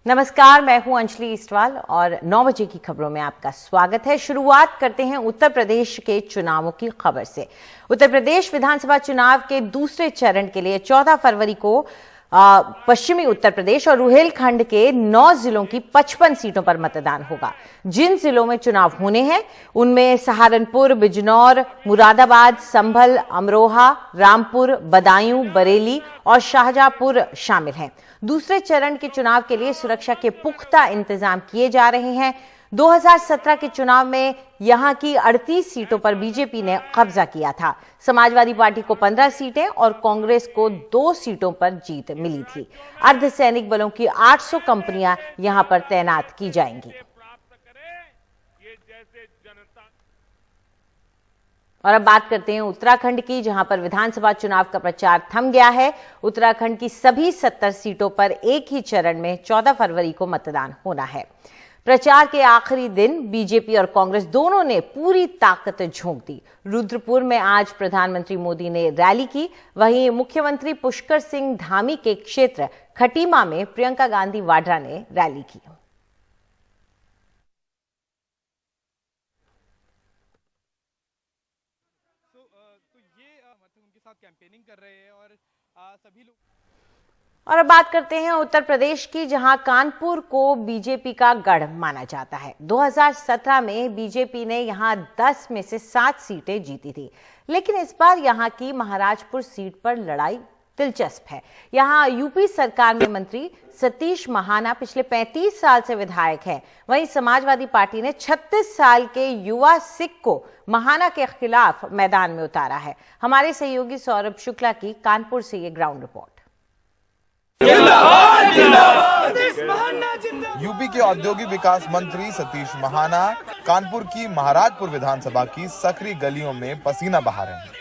नमस्कार, मैं हूं अंजलि इस्टवाल और 9 बजे की खबरों में आपका स्वागत है। शुरुआत करते हैं उत्तर प्रदेश के चुनावों की खबर से। उत्तर प्रदेश विधानसभा चुनाव के दूसरे चरण के लिए 14 फरवरी को पश्चिमी उत्तर प्रदेश और रुहेलखंड के 9 जिलों की 55 सीटों पर मतदान होगा। जिन जिलों में चुनाव होने हैं उनमें सहारनपुर, बिजनौर, मुरादाबाद, संभल, अमरोहा, रामपुर, बदायूं, बरेली और शाहजहांपुर शामिल हैं। दूसरे चरण के चुनाव के लिए सुरक्षा के पुख्ता इंतजाम किए जा रहे हैं। 2017 के चुनाव में यहां की 38 सीटों पर बीजेपी ने कब्जा किया था। समाजवादी पार्टी को 15 सीटें और कांग्रेस को 2 सीटों पर जीत मिली थी। अर्धसैनिक बलों की 800 कंपनियां यहां पर तैनात की जाएंगी। और अब बात करते हैं उत्तराखंड की, जहां पर विधानसभा चुनाव का प्रचार थम गया है। उत्तराखंड की सभी 70 सीटों पर एक ही चरण में 14 फरवरी को मतदान होना है। प्रचार के आखिरी दिन बीजेपी और कांग्रेस दोनों ने पूरी ताकत झोंक दी। रुद्रपुर में आज प्रधानमंत्री मोदी ने रैली की, वहीं मुख्यमंत्री पुष्कर सिंह धामी के क्षेत्र खटीमा में प्रियंका गांधी वाड्रा ने रैली की। कैंपेनिंग कर रहे हैं और सभी लोग। और अब बात करते हैं उत्तर प्रदेश की, जहां कानपुर को बीजेपी का गढ़ माना जाता है। 2017 में बीजेपी ने यहां 10 में से 7 सीटें जीती थी, लेकिन इस बार यहां की महाराजपुर सीट पर लड़ाई दिलचस्प है। यहां यूपी सरकार में मंत्री सतीश महाना पिछले 35 साल से विधायक है। वहीं समाजवादी पार्टी ने 36 साल के युवा सिख को महाना के खिलाफ मैदान में उतारा है। हमारे सहयोगी सौरभ शुक्ला की कानपुर से ये ग्राउंड रिपोर्ट। यूपी के औद्योगिक विकास मंत्री सतीश महाना कानपुर की महाराजपुर विधानसभा की सकरी गलियों में पसीना बहा रहे हैं।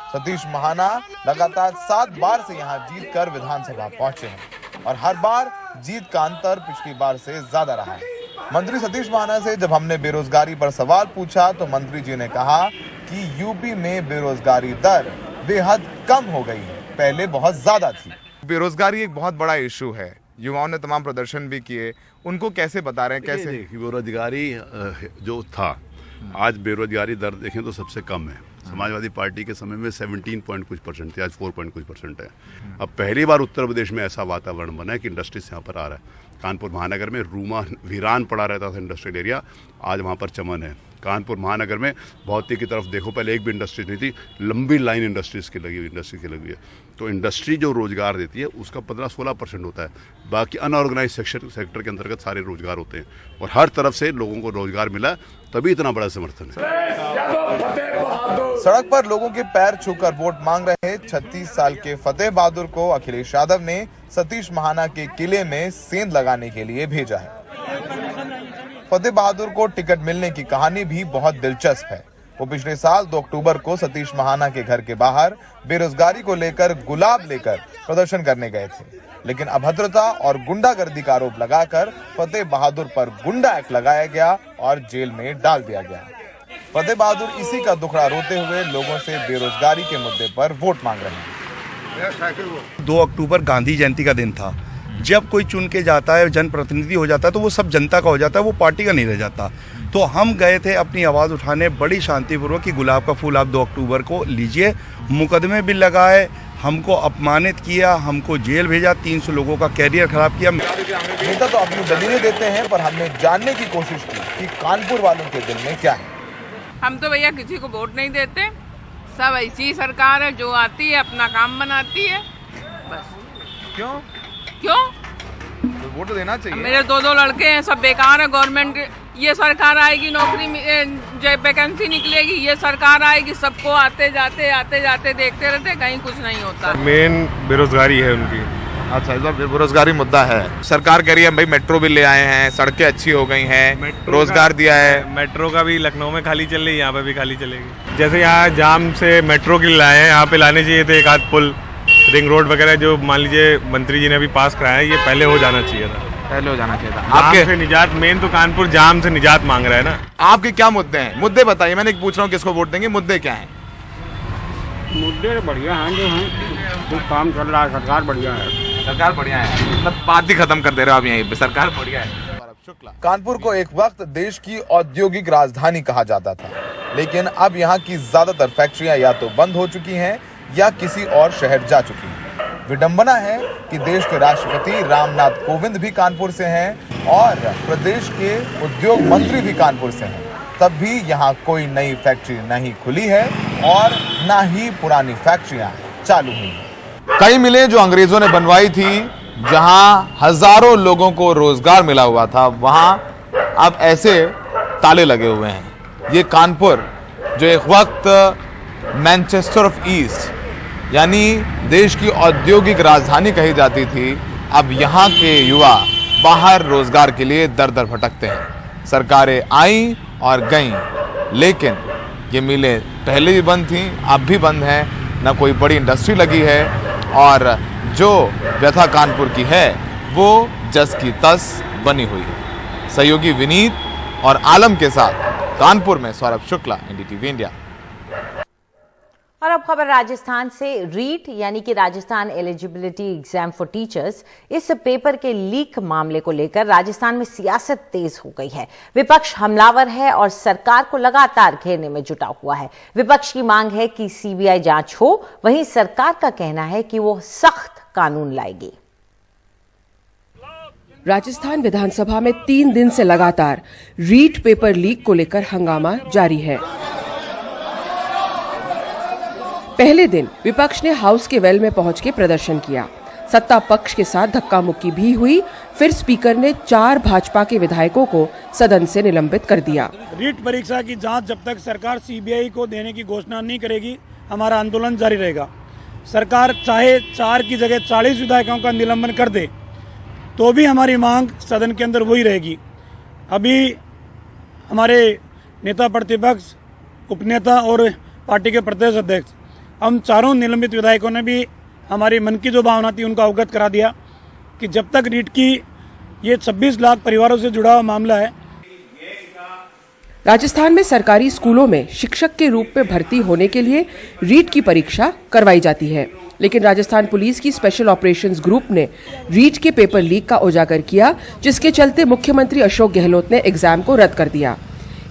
सतीश महाना लगातार 7 बार से यहां जीतकर विधानसभा पहुंचे हैं और हर बार जीत का अंतर पिछली बार से ज्यादा रहा है। मंत्री सतीश महाना से जब हमने बेरोजगारी पर सवाल पूछा तो मंत्री जी ने कहा कि यूपी में बेरोजगारी दर बेहद कम हो गई है, पहले बहुत ज्यादा थी। बेरोजगारी एक बहुत बड़ा इशू है, युवाओं ने तमाम प्रदर्शन भी किए, उनको कैसे बता रहे हैं? कैसे बेरोजगारी जो था, आज बेरोजगारी दर देखें तो सबसे कम है। समाजवादी पार्टी के समय में 17 पॉइंट कुछ परसेंट थे, आज 4 पॉइंट कुछ परसेंट है। अब पहली बार उत्तर प्रदेश में ऐसा वातावरण बना है कि इंडस्ट्रीज यहाँ पर आ रहा है। कानपुर महानगर में वीरान पड़ा रहता था इंडस्ट्रियल एरिया, आज वहाँ पर चमन है। कानपुर महानगर में भौती की तरफ देखो, पहले एक भी इंडस्ट्री नहीं थी, लंबी लाइन इंडस्ट्रीज की लगी हुई है। तो इंडस्ट्री जो रोजगार देती है उसका 15-16% होता है, बाकी अनऑर्गेनाइज सेक्टर के अंतर्गत सारे रोजगार होते हैं और हर तरफ से लोगों को रोजगार मिला, तभी इतना बड़ा समर्थन है। सड़क पर लोगों के पैर छूकर वोट मांग रहे 36 साल के फतेह बहादुर को अखिलेश यादव ने सतीश महाना के किले में सेंध लगाने के लिए भेजा है। फतेह बहादुर को टिकट मिलने की कहानी भी बहुत दिलचस्प है। वो पिछले साल 2 अक्टूबर को सतीश महाना के घर के बाहर बेरोजगारी को लेकर गुलाब लेकर प्रदर्शन करने गए थे, लेकिन अभद्रता और गुंडागर्दी का आरोप लगाकर फतेह बहादुर पर गुंडा एक्ट लगाया गया और जेल में डाल दिया गया। फतेह बहादुर इसी का दुखड़ा रोते हुए लोगों से बेरोजगारी के मुद्दे पर वोट मांग रहे हैं। 2 अक्टूबर गांधी जयंती का दिन था। जब कोई चुन के जाता है, जनप्रतिनिधि हो जाता है, तो वो सब जनता का हो जाता है, वो पार्टी का नहीं रह जाता। तो हम गए थे अपनी आवाज़ उठाने बड़ी शांतिपूर्वक कि गुलाब का फूल आप 2 अक्टूबर को लीजिए। मुकदमे भी लगाए, हमको अपमानित किया, हमको जेल भेजा, 300 लोगों का कैरियर खराब किया। नेता तो अपनी दलीलें देते हैं, पर हमने जानने की कोशिश की कि कानपुर वालों के दिल में क्या है। हम तो भैया किसी को वोट नहीं देते, सब ऐसी सरकार है जो आती है अपना काम बनाती है, बस। क्यों तो वोट तो देना चाहिए। मेरे 2 लड़के हैं, सब बेकार है। गवर्नमेंट ये सरकार आएगी, नौकरी जो वैकेंसी निकलेगी, ये सरकार आएगी, सबको आते जाते देखते रहते, कहीं कुछ नहीं होता। मेन बेरोजगारी है उनकी। अच्छा, इस बार बेरोजगारी मुद्दा है। सरकार कह रही है भाई मेट्रो भी ले आए हैं, सड़कें अच्छी हो गई हैं, रोजगार दिया है। मेट्रो का भी लखनऊ में खाली चल रही है, यहाँ पे भी खाली चलेगी। जैसे यहाँ जाम से मेट्रो के लिए लाए हैं, यहाँ पे लाने चाहिए थे एक आध पुल, रिंग रोड वगैरह जो मान लीजिए मंत्री जी ने अभी पास कराया है, ये पहले हो जाना चाहिए था। आपके से निजात, मेन तो कानपुर जाम से निजात मांग रहा है ना। आपके क्या मुद्दे हैं? मुद्दे बताइए, मैंने पूछ रहा हूँ किसको वोट देंगे, मुद्दे क्या हैं? मुद्दे बढ़िया हैं, जो काम चल रहा है, सरकार बढ़िया है। सरकार बढ़िया है, मतलब बात ही खत्म कर दे रहे हो आप यहीं पे, सरकार बढ़िया है। कानपुर को एक वक्त देश की औद्योगिक राजधानी कहा जाता था, लेकिन अब यहाँ की ज्यादातर फैक्ट्रियां या तो बंद हो चुकी हैं या किसी और शहर जा चुकी हैं। विडंबना है कि देश के राष्ट्रपति रामनाथ कोविंद भी कानपुर से हैं और प्रदेश के उद्योग मंत्री भी कानपुर से हैं, तब भी यहाँ कोई नई फैक्ट्री नहीं खुली है और न ही पुरानी फैक्ट्रियां चालू हुई हैं। कई मिलें जो अंग्रेजों ने बनवाई थी, जहां हजारों लोगों को रोजगार मिला हुआ था, वहां अब ऐसे ताले लगे हुए हैं। ये कानपुर जो एक वक्त मैनचेस्टर ऑफ ईस्ट यानी देश की औद्योगिक राजधानी कही जाती थी, अब यहाँ के युवा बाहर रोजगार के लिए दर दर भटकते हैं। सरकारें आईं और गईं, लेकिन ये मिलें पहले भी बंद थीं, अब भी बंद हैं, न कोई बड़ी इंडस्ट्री लगी है और जो व्यथा कानपुर की है वो जस की तस बनी हुई है। सहयोगी विनीत और आलम के साथ कानपुर में सौरभ शुक्ला, एनडीटीवी इंडिया। और अब खबर राजस्थान से। रीट यानी कि Rajasthan eligibility exam for teachers, इस पेपर के लीक मामले को लेकर राजस्थान में सियासत तेज हो गई है। विपक्ष हमलावर है और सरकार को लगातार घेरने में जुटा हुआ है। विपक्ष की मांग है कि सीबीआई जांच हो, वहीं सरकार का कहना है कि वो सख्त कानून लाएगी। राजस्थान विधानसभा में 3 दिन से लगातार रीट पेपर लीक को लेकर हंगामा जारी है। पहले दिन विपक्ष ने हाउस के वेल में पहुंच के प्रदर्शन किया। सत्ता पक्ष के साथ धक्का मुक्की भी हुई। फिर स्पीकर ने 4 भाजपा के विधायकों को सदन से निलंबित कर दिया। रीट परीक्षा की जांच जब तक सरकार सीबीआई को देने की घोषणा नहीं करेगी, हमारा आंदोलन जारी रहेगा। सरकार चाहे 4 की जगह 40 विधायकों का निलंबन कर दे तो भी हमारी मांग सदन के अंदर वही रहेगी। अभी हमारे नेता प्रतिपक्ष, उपनेता और पार्टी के प्रदेश अध्यक्ष, हम चारों निलंबित विधायकों ने भी हमारी मन की जो भावना थी उनका अवगत करा दिया कि जब तक रीट की ये 26 लाख परिवारों से जुड़ा हुआ मामला है। राजस्थान में सरकारी स्कूलों में शिक्षक के रूप में भर्ती होने के लिए रीट की परीक्षा करवाई जाती है, लेकिन राजस्थान पुलिस की स्पेशल ऑपरेशंस ग्रुप ने रीट के पेपर लीक का उजागर किया, जिसके चलते मुख्यमंत्री अशोक गहलोत ने एग्जाम को रद्द कर दिया।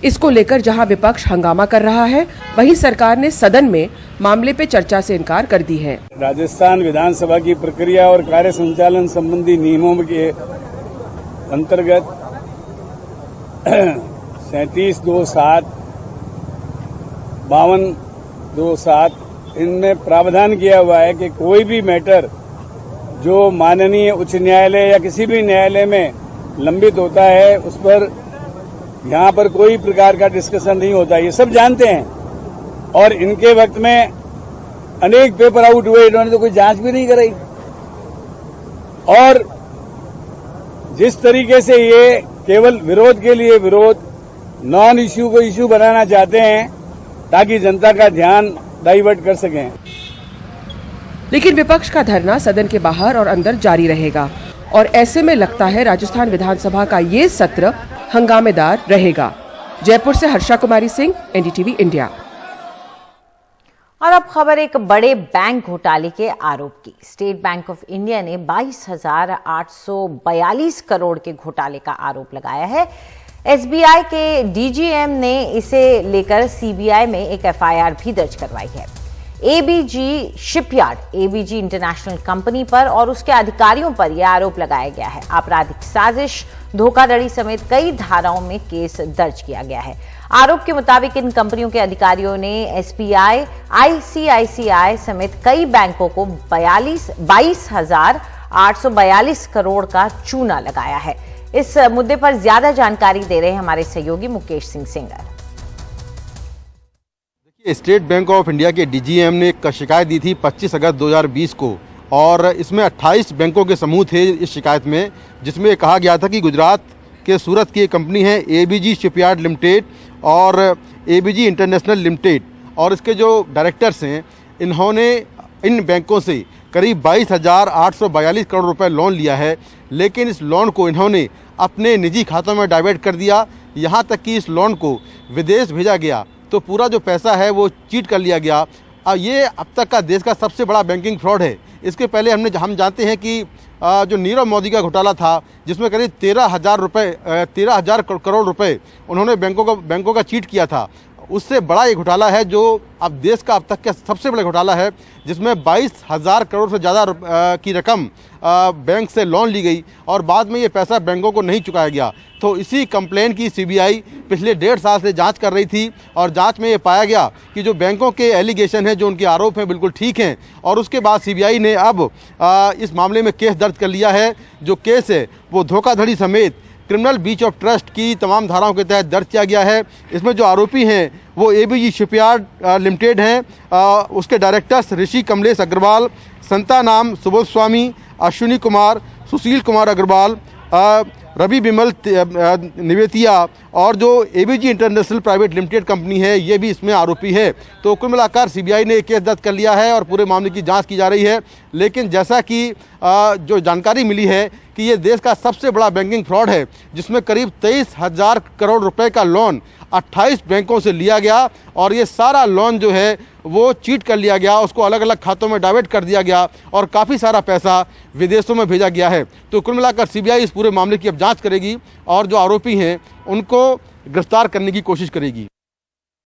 इसको लेकर जहां विपक्ष हंगामा कर रहा है, वहीं सरकार ने सदन में मामले पे चर्चा से इनकार कर दी है। राजस्थान विधानसभा की प्रक्रिया और कार्य संचालन संबंधी नियमों के अंतर्गत 37(2)(7), 52(2)(7) इनमें प्रावधान किया हुआ है कि कोई भी मैटर जो माननीय उच्च न्यायालय या किसी भी न्यायालय में लंबित होता है, उस पर यहाँ पर कोई प्रकार का डिस्कशन नहीं होता, ये सब जानते हैं। और इनके वक्त में अनेक पेपर आउट हुए, इन्होंने तो कोई जांच भी नहीं कराई। और जिस तरीके से ये केवल विरोध के लिए विरोध, नॉन इश्यू को इश्यू बनाना चाहते हैं ताकि जनता का ध्यान डाइवर्ट कर सकें। लेकिन विपक्ष का धरना सदन के बाहर और अंदर जारी रहेगा और ऐसे में लगता है राजस्थान विधानसभा का ये सत्र हंगामेदार रहेगा। जयपुर से हर्षा कुमारी सिंह, एनडीटीवी इंडिया। और अब खबर एक बड़े बैंक घोटाले के आरोप की। स्टेट बैंक ऑफ इंडिया ने 22,842 करोड़ के घोटाले का आरोप लगाया है। एसबीआई के डीजीएम ने इसे लेकर सीबीआई में एक एफआईआर भी दर्ज करवाई है। ABG shipyard, ABG international company पर और उसके अधिकारियों पर यह आरोप लगाया गया है। आपराधिक साजिश, धोखाधड़ी समेत कई धाराओं में केस दर्ज किया गया है। आरोप के मुताबिक इन कंपनियों के अधिकारियों ने एसबीआई, आईसीआईसीआई समेत कई बैंकों को 22,842 करोड़ का चूना लगाया है। इस मुद्दे पर ज्यादा जानकारी दे रहे हैं हमारे सहयोगी Mukesh Singh Sengar. State bank of India के डीजीएम ने एक शिकायत दी थी 25 अगस्त 2020 को, और इसमें 28 बैंकों के समूह थे इस शिकायत में, जिसमें कहा गया था कि गुजरात के सूरत की एक कंपनी है एबीजी शिपयार्ड लिमिटेड और एबीजी इंटरनेशनल लिमिटेड, और इसके जो डायरेक्टर्स हैं इन्होंने इन बैंकों से करीब 22,842 करोड़ रुपए लोन लिया है, लेकिन इस लोन को इन्होंने अपने निजी खातों में डाइवर्ट कर दिया। यहाँ तक कि इस लोन को विदेश भेजा गया तो पूरा जो पैसा है वो चीट कर लिया गया। अब ये अब तक का देश का सबसे बड़ा बैंकिंग फ्रॉड है। इसके पहले हम जानते हैं कि जो नीरव मोदी का घोटाला था, जिसमें करीब 13,000 करोड़ रुपए उन्होंने बैंकों का चीट किया था, उससे बड़ा ये घोटाला है जो अब देश का अब तक का सबसे बड़ा घोटाला है, जिसमें 22,000 करोड़ से ज़्यादा की रकम बैंक से लोन ली गई और बाद में ये पैसा बैंकों को नहीं चुकाया गया। तो इसी कंप्लेन की सीबीआई पिछले 1.5 साल से जांच कर रही थी और जांच में ये पाया गया कि जो बैंकों के एलिगेशन हैं, जो उनके आरोप हैं, बिल्कुल ठीक हैं। और उसके बाद सीबीआई ने अब इस मामले में केस दर्ज कर लिया है। जो केस है वो धोखाधड़ी समेत क्रिमिनल ब्रीच ऑफ ट्रस्ट की तमाम धाराओं के तहत दर्ज किया गया है। इसमें जो आरोपी हैं वो एबीजी शिपयार्ड लिमिटेड हैं, उसके डायरेक्टर्स ऋषि कमलेश अग्रवाल, संतानाम सुबोध स्वामी, अश्विनी कुमार, सुशील कुमार अग्रवाल, रवि बिमल निवेतिया और जो ABG international private limited company है, ये भी इसमें आरोपी है। तो कुल मिलाकर सीबीआई ने केस दर्ज कर लिया है और पूरे मामले की जांच की जा रही है। लेकिन जैसा कि जो जानकारी मिली है कि ये देश का सबसे बड़ा बैंकिंग फ्रॉड है, जिसमें करीब 23,000 करोड़ रुपए का लोन 28 बैंकों से लिया गया और ये सारा लोन जो है वो चीट कर लिया गया, उसको अलग अलग खातों में डाइवर्ट कर दिया गया और काफ़ी सारा पैसा विदेशों में भेजा गया है। तो कुल मिलाकर सीबीआई इस पूरे मामले की अब जांच करेगी और जो आरोपी हैं उनको गिरफ्तार करने की कोशिश करेगी।